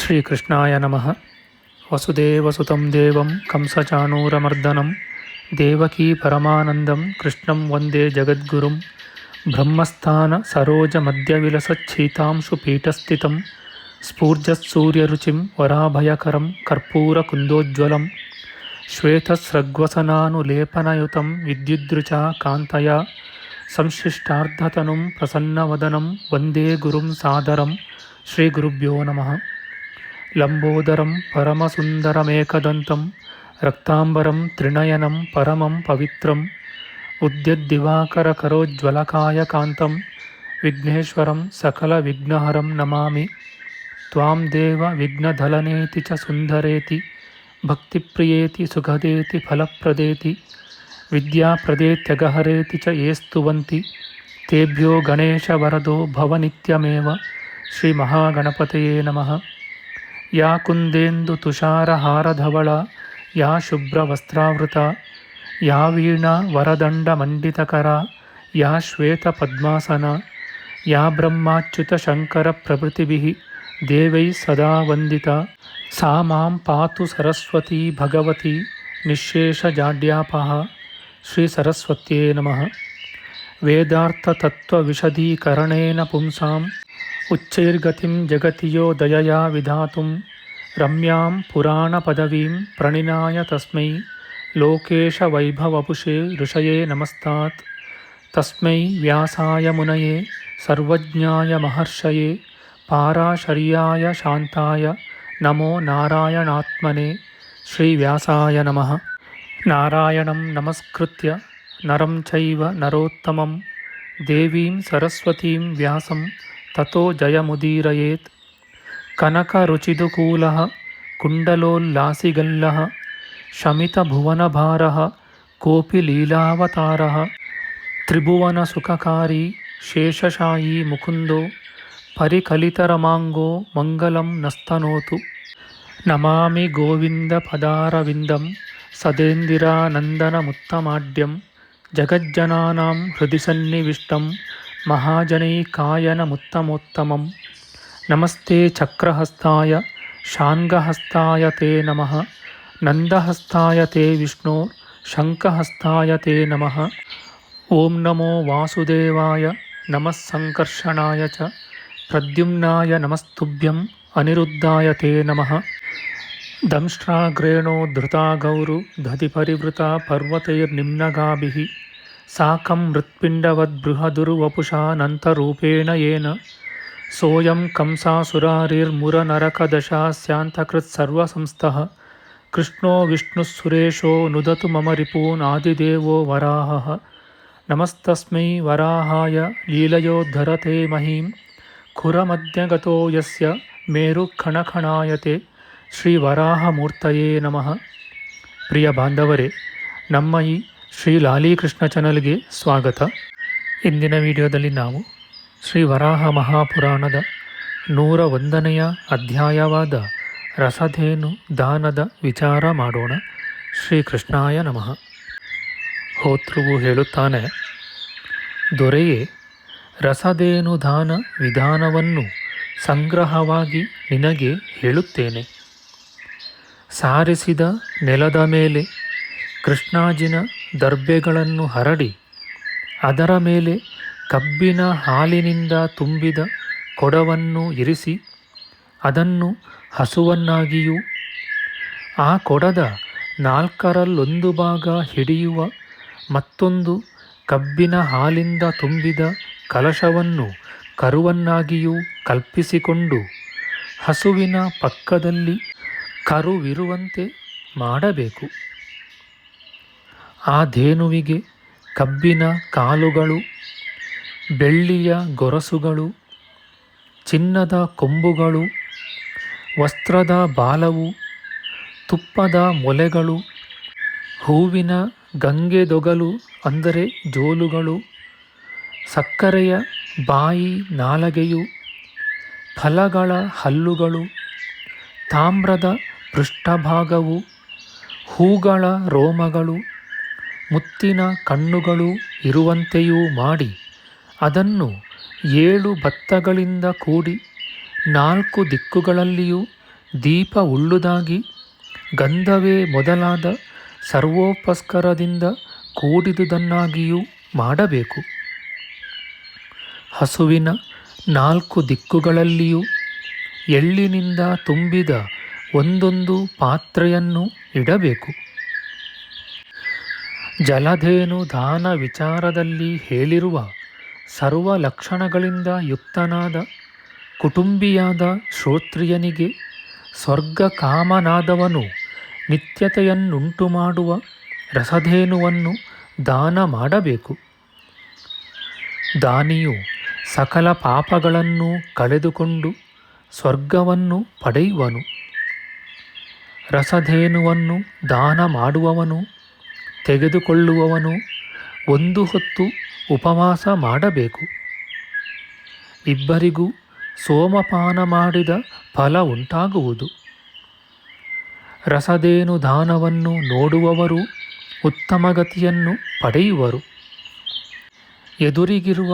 ಶ್ರೀಕೃಷ್ಣಾಯ ನಮಃ. ವಸುದೇವಸುತಂ ದೇವಂ ಕಂಸಚಾಣೂರಮರ್ದನಂ ದೇವಕೀ ಪರಮಾನಂದಂ ಕೃಷ್ಣಂ ವಂದೇ ಜಗದ್ಗುರುಂ. ಬ್ರಹ್ಮಸ್ಥಾನ ಸರೋಜ ಮಧ್ಯವಿಲಸಚ್ಛೀತಾಂಶು ಪೀಠಸ್ಥಿತಂ ಸ್ಫೂರ್ಜತ್ಸೂರ್ಯರುಚಿಂ ವರಾಭಯಕರಂ ಕರ್ಪೂರಕುಂದೋಜ್ವಲಂ ಶ್ವೇತಸ್ರಗ್ವಸನಾನುಲೇಪನಯುತಂ ವಿದ್ಯುದ್ರುಚಾ ಕಾಂತಯಾ ಸಂಶ್ಲಿಷ್ಟಾರ್ಧತನುಂ ಪ್ರಸನ್ನವದನಂ ವಂದೇ ಗುರುಂ ಸಾದರಂ. ಶ್ರೀಗುರುಭ್ಯೋ ನಮಃ. ಲಂಬೋದರಂ ಪರಮಸುಂದರಮೇಕದಂತಂ ರಕ್ತಾಂಬರಂ ತ್ರಿನಯನಂ ಪರಮಂ ಪವಿತ್ರಂ ಉದ್ಯದ್ದಿವಾಕರಕರೋಜ್ವಲಕಾಯಕಾಂತಂ ವಿಘ್ನೇಶ್ವರಂ ಸಕಲವಿಘ್ನಹರಂ ನಮಾಮಿ. ತ್ವಾಂ ದೇವ ವಿಘ್ನಧಲನೇತಿ ಚ ಸುಂದರೇತಿ ಭಕ್ತಿಪ್ರಿಯೇತಿ ಸುಖದೇತಿ ಫಲಪ್ರದೇತಿ ವಿದ್ಯಾಪ್ರದೇತ್ಯಗಹರೇತಿ ಚ ಯೇ ಸ್ತುವಂತಿ ತೇಭ್ಯೋ ಗಣೇಶವರದೋ ಭವನಿತ್ಯಮೇವ. ಶ್ರೀಮಹಾಗಣಪತಯೇ ನಮಃ. ಯಾ ಕುಂದೇಂದು ತುಷಾರಹಾರಧವಳ ಯಾ ಶುಭ್ರವಸ್ತ್ರಾವೃತ ಯಾ ವೀಣಾ ವರದಂಡಮಂಡಿತಕರ ಯಾ ಶ್ವೇತಪದ್ಮಾಸನ ಯಾ ಬ್ರಹ್ಮಾಚ್ಯುತಶಂಕರಪ್ರಭೃತಿಭಿಃ ದೇವೈಃ ಸದಾ ವಂದಿತಾ ಸಾ ಮಾಂ ಪಾತು ಸರಸ್ವತೀ ಭಗವತಿ ನಿಶ್ಶೇಷಜಾಡ್ಯಾಪಃ. ಶ್ರೀ ಸರಸ್ವತ್ಯೇ ನಮಃ. ವೇದಾರ್ಥತತ್ವವಿಶದೀಕರಣೇನ ಪುಂಸಾಂ ಉಚ್ಚೈರ್ಗತಿಂ ಜಗತಿ ಯೋ ದಯಯಾ ವಿಧಾತುಂ ರಮ್ಯಾಂ ಪುರಾಣಪದವೀಂ ಪ್ರಣಿನಾಯ ತಸ್ಮೈ ಲೋಕೇಶವೈಭವಪುಷೇ ಋಷಯೇ ನಮಸ್ತಾತ್. ತಸ್ಮೈ ವ್ಯಾಸಾಯ ಮುನಯೇ ಸರ್ವಜ್ಞಾಯ ಮಹರ್ಷಯೇ ಪಾರಾಶರ್ಯಾಯ ಶಾಂತಾಯ ನಮೋ ನಾರಾಯಣಾತ್ಮನೇ. ಶ್ರೀವ್ಯಾಸಾಯ ನಮಃ. ನಾರಾಯಣಂ ನಮಸ್ಕೃತ್ಯ ನರಂ ಚೈವ ನರೋತ್ತಮಂ ದೇವೀಂ ಸರಸ್ವತೀಂ ವ್ಯಾಸಂ ತತೋ ಜಯಮುದೀರಯೇತ್. ಕನಕರುಚಿದುಕೂಲಃ ಕುಂಡಲೋಲ್ಲಾಸಿಗಲ್ಲಃ ಶಮಿತಭುವನಭಾರಃ ಕೋಪಿ ಲೀಲಾವತಾರಃ ತ್ರಿಭುವನಸುಖಕಾರಿ ಶೇಷಶಾಯೀ ಮುಕುಂದೋ ಪರಿಕಲಿತರಮಾಂಗೋ ಮಂಗಲಂ ನಸ್ತನೋತು. ನಮಾಮಿ ಗೋವಿಂದಪದಾರವಿಂದಂ ಸದೇಂದಿರಾನಂದನಮುತ್ತಮಾಡ್ಯಂ ಜಗಜ್ಜನಾನಾಂ ಹೃದಿ ಸನ್ನಿವಿಷ್ಟಂ ಮಹಾಜನೈಕಾಯನಮುತ್ತಮೋತ್ತಮಂ. ನಮಸ್ತೆ ಚಕ್ರಹಸ್ತಾಯ ಶಾಂಗಹಸ್ತಾಯ ತೇ ನಮಃ. ನಂದಹಸ್ತಾಯ ತೇ ವಿಷ್ಣೋ ಶಂಖಹಸ್ತಾಯ ತೇ ನಮಃ. ಓಂ ನಮೋ ವಾಸುದೇವಾಯ ನಮಃ ಸಂಕರ್ಷಣಾಯ ಚ ಪ್ರದ್ಯುಮ್ನಾಯ ನಮಸ್ತುಭ್ಯಂ ಅನಿರುದ್ಧಾಯ ತೇ ನಮಃ. ದಂಷ್ಟ್ರಾಗ್ರೇಣೋ ಧೃತಾ ಗೌರು ದಧಿಪರಿವೃತಾ ಪರ್ವತೈರ್ನಿಮ್ನಗಾಭಿಃ ಸಾಕಂ ಮೃತ್ಪಿಂಡವದ್ಬೃಹದುರ್ವಪುಷಾನಂತರೂಪೇಣ ಯೇನ ಸೋಯಂ ಕಂಸಾಸುರಾರಿರ್ಮುರನರಕದಶಾಸ್ಯಾಂತಕೃತ್ಸರ್ವಸಂಸ್ಥಃ ಕೃಷ್ಣೋ ವಿಷ್ಣುಃಸುರೇಶೋ ನುದತು ಮಮ ರಿಪೂನ್ ಆದಿದೇವೋ ವರಾಹಃ. ನಮಸ್ತಸ್ಮೈ ವರಾಹಾಯ ಲೀಲಯೋದ್ಧರತೆ ಮಹೀಂ ಖುರಮಧ್ಯಗತೋ ಯಸ್ಯ ಮೇರುಖಣಖಣಾಯತೆ. ಶ್ರೀ ವರಾಹಮೂರ್ತಯೇ ನಮಃ. ಪ್ರಿಯ ಬಾಂಧವರೇ, ನಮ್ಮ ಈ ಶ್ರೀ ಲಾಲೀಕೃಷ್ಣ ಚಾನಲ್ಗೆ ಸ್ವಾಗತ. ಇಂದಿನ ವಿಡಿಯೋದಲ್ಲಿ ನಾವು ಶ್ರೀ ವರಾಹ ಮಹಾಪುರಾಣದ 101ನೆಯ ಅಧ್ಯಾಯವಾದ ರಸಧೇನು ದಾನದ ವಿಚಾರ ಮಾಡೋಣ. ಶ್ರೀಕೃಷ್ಣಾಯ ನಮಃ. ಹೋತೃವು ಹೇಳುತ್ತಾನೆ, ದೊರೆಯೇ, ರಸಧೇನು ದಾನ ವಿಧಾನವನ್ನು ಸಂಗ್ರಹವಾಗಿ ನಿನಗೆ ಹೇಳುತ್ತೇನೆ. ಸಾರಿಸಿದ ನೆಲದ ಮೇಲೆ ಕೃಷ್ಣಾಜಿನ ದರ್ಬೆಗಳನ್ನು ಹರಡಿ ಅದರ ಮೇಲೆ ಕಬ್ಬಿನ ಹಾಲಿನಿಂದ ತುಂಬಿದ ಕೊಡವನ್ನು ಇರಿಸಿ ಅದನ್ನು ಹಸುವನ್ನಾಗಿಯೂ ಆ ಕೊಡದ 4/4 ಭಾಗ ಹಿಡಿಯುವ ಮತ್ತೊಂದು ಕಬ್ಬಿನ ಹಾಲಿಂದ ತುಂಬಿದ ಕಲಶವನ್ನು ಕರುವನ್ನಾಗಿಯೂ ಕಲ್ಪಿಸಿಕೊಂಡು ಹಸುವಿನ ಪಕ್ಕದಲ್ಲಿ ಕರುವಿರುವಂತೆ ಮಾಡಬೇಕು. ಆ ಧೇನುವಿಗೆ ಕಬ್ಬಿನ ಕಾಲುಗಳು, ಬೆಳ್ಳಿಯ ಗೊರಸುಗಳು, ಚಿನ್ನದ ಕೊಂಬುಗಳು, ವಸ್ತ್ರದ ಬಾಲವು, ತುಪ್ಪದ ಮೊಲೆಗಳು, ಹೂವಿನ ಗಂಗೆದೊಗಲು ಅಂದರೆ ಜೋಲುಗಳು, ಸಕ್ಕರೆಯ ಬಾಯಿ ನಾಲಗೆಯು, ಫಲಗಳ ಹಲ್ಲುಗಳು, ತಾಮ್ರದ ಪೃಷ್ಠಭಾಗವು, ಹೂಗಳ ರೋಮಗಳು, ಮುತ್ತಿನ ಕಣ್ಣುಗಳು ಇರುವಂತೆಯೂ ಮಾಡಿ ಅದನ್ನು 7 ಬತ್ತಗಳಿಂದ ಕೂಡಿ 4 ದಿಕ್ಕುಗಳಲ್ಲಿಯೂ ದೀಪ ಉಳ್ಳುದಾಗಿ ಗಂಧವೇ ಮೊದಲಾದ ಸರ್ವೋಪಸ್ಕರದಿಂದ ಕೂಡಿದುದನ್ನಾಗಿಯೂ ಮಾಡಬೇಕು. ಹಸುವಿನ 4 ದಿಕ್ಕುಗಳಲ್ಲಿಯೂ ಎಳ್ಳಿನಿಂದ ತುಂಬಿದ ಒಂದೊಂದು ಪಾತ್ರೆಯನ್ನು ಇಡಬೇಕು. ಜಲಧೇನು ದಾನ ವಿಚಾರದಲ್ಲಿ ಹೇಳಿರುವ ಸರ್ವ ಲಕ್ಷಣಗಳಿಂದ ಯುಕ್ತನಾದ ಕುಟುಂಬಿಯಾದ ಶ್ರೋತ್ರಿಯನಿಗೆ ಸ್ವರ್ಗ ಕಾಮನಾದವನು ನಿತ್ಯತೆಯನ್ನುಂಟು ಮಾಡುವ ರಸಧೇನುವನ್ನು ದಾನ ಮಾಡಬೇಕು. ದಾನಿಯು ಸಕಲ ಪಾಪಗಳನ್ನು ಕಳೆದುಕೊಂಡು ಸ್ವರ್ಗವನ್ನು ಪಡೆಯುವನು. ರಸಧೇನುವನ್ನು ದಾನ ಮಾಡುವವನು ತೆಗೆದುಕೊಳ್ಳುವವನು 1 ಹೊತ್ತು ಉಪವಾಸ ಮಾಡಬೇಕು. ಇಬ್ಬರಿಗೂ ಸೋಮಪಾನ ಮಾಡಿದ ಫಲ ಉಂಟಾಗುವುದು. ರಸಧೇನು ದಾನವನ್ನು ನೋಡುವವರು ಉತ್ತಮ ಗತಿಯನ್ನು ಪಡೆಯುವರು. ಎದುರಿಗಿರುವ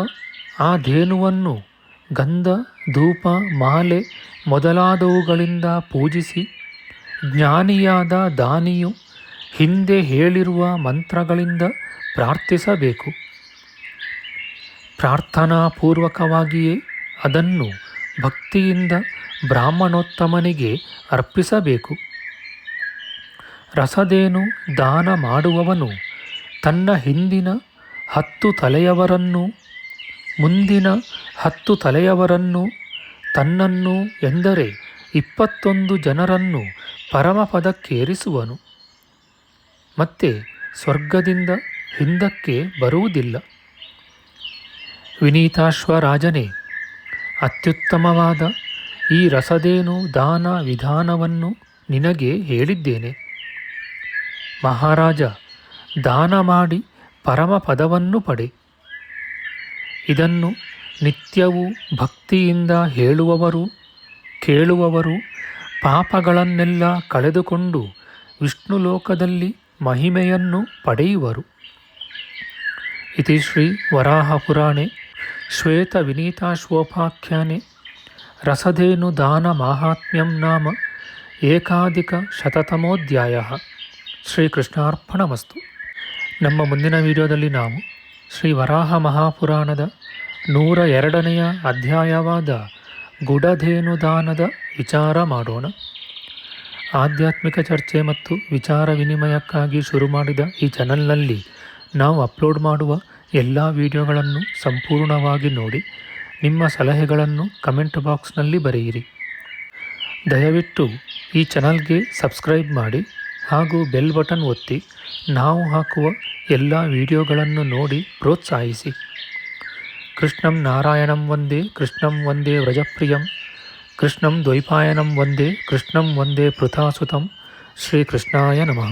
ಆ ಧೇನುವನ್ನು ಗಂಧ, ಧೂಪ, ಮಾಲೆ ಮೊದಲಾದವುಗಳಿಂದ ಪೂಜಿಸಿ ಜ್ಞಾನಿಯಾದ ದಾನಿಯು ಹಿಂದೆ ಹೇಳಿರುವ ಮಂತ್ರಗಳಿಂದ ಪ್ರಾರ್ಥಿಸಬೇಕು. ಪ್ರಾರ್ಥನಾಪೂರ್ವಕವಾಗಿಯೇ ಅದನ್ನು ಭಕ್ತಿಯಿಂದ ಬ್ರಾಹ್ಮಣೋತ್ತಮನಿಗೆ ಅರ್ಪಿಸಬೇಕು. ರಸಧೇನು ದಾನ ಮಾಡುವವನು ತನ್ನ ಹಿಂದಿನ 10 ತಲೆಯವರನ್ನು, ಮುಂದಿನ 10 ತಲೆಯವರನ್ನು, ತನ್ನನ್ನು ಎಂದರೆ 21 ಜನರನ್ನು ಪರಮಪದಕ್ಕೇರಿಸುವನು. ಮತ್ತೆ ಸ್ವರ್ಗದಿಂದ ಹಿಂದಕ್ಕೆ ಬರುವುದಿಲ್ಲ. ವಿನೀತಾಶ್ವರಾಜನೇ, ಅತ್ಯುತ್ತಮವಾದ ಈ ರಸಧೇನು ದಾನ ವಿಧಾನವನ್ನು ನಿನಗೆ ಹೇಳಿದ್ದೇನೆ. ಮಹಾರಾಜ, ದಾನ ಮಾಡಿ ಪರಮಪದವನ್ನು ಪಡೆ. ಇದನ್ನು ನಿತ್ಯವೂ ಭಕ್ತಿಯಿಂದ ಹೇಳುವವರು, ಕೇಳುವವರು ಪಾಪಗಳನ್ನೆಲ್ಲ ಕಳೆದುಕೊಂಡು ವಿಷ್ಣು ಲೋಕದಲ್ಲಿ ಮಹಿಮೆಯನ್ನು ಪಡೆಯುವರು. ಇತಿ ಶ್ರೀ ವರಾಹಪುರಾಣೆ ಶ್ವೇತವಿನೀತಾಶ್ವೋಪಾಖ್ಯಾನೆ ರಸಧೇನು ದಾನ ಮಾಹಾತ್ಮ್ಯಂ ನಾಮ ಏಕಾಧಿಕಶತತಮೋಧ್ಯಾಯಃ. ಶ್ರೀಕೃಷ್ಣಾರ್ಪಣಮಸ್ತು. ನಮ್ಮ ಮುಂದಿನ ವಿಡಿಯೋದಲ್ಲಿ ನಾವು ಶ್ರೀ ವರಾಹ ಮಹಾಪುರಾಣದ 102ನೆಯ ಅಧ್ಯಾಯವಾದ ಗುಡಧೇನು ದಾನದ ವಿಚಾರ ಮಾಡೋಣ. ಆಧ್ಯಾತ್ಮಿಕ ಚರ್ಚೆ ಮತ್ತು ವಿಚಾರ ವಿನಿಮಯಕ್ಕಾಗಿ ಶುರು ಮಾಡಿದ ಈ ಚಾನಲ್ನಲ್ಲಿ ನಾವು ಅಪ್ಲೋಡ್ ಮಾಡುವ ಎಲ್ಲ ವಿಡಿಯೋಗಳನ್ನು ಸಂಪೂರ್ಣವಾಗಿ ನೋಡಿ ನಿಮ್ಮ ಸಲಹೆಗಳನ್ನು ಕಮೆಂಟ್ ಬಾಕ್ಸ್ನಲ್ಲಿ ಬರೆಯಿರಿ. ದಯವಿಟ್ಟು ಈ ಚಾನಲ್ಗೆ ಸಬ್ಸ್ಕ್ರೈಬ್ ಮಾಡಿ ಹಾಗೂ ಬೆಲ್ ಬಟನ್ ಒತ್ತಿ ನಾವು ಹಾಕುವ ಎಲ್ಲ ವಿಡಿಯೋಗಳನ್ನು ನೋಡಿ ಪ್ರೋತ್ಸಾಹಿಸಿ. ಕೃಷ್ಣಂ ನಾರಾಯಣಂ ವಂದೇ ಕೃಷ್ಣಂ ವಂದೇ ವ್ರಜಪ್ರಿಯಂ ಕೃಷ್ಣಂ ದ್ವೈಪಾಯನಂ ವಂದೇ ಕೃಷ್ಣಂ ವಂದೇ ಪೃಥಾಸುತಂ. ಶ್ರೀಕೃಷ್ಣಾಯ ನಮಃ.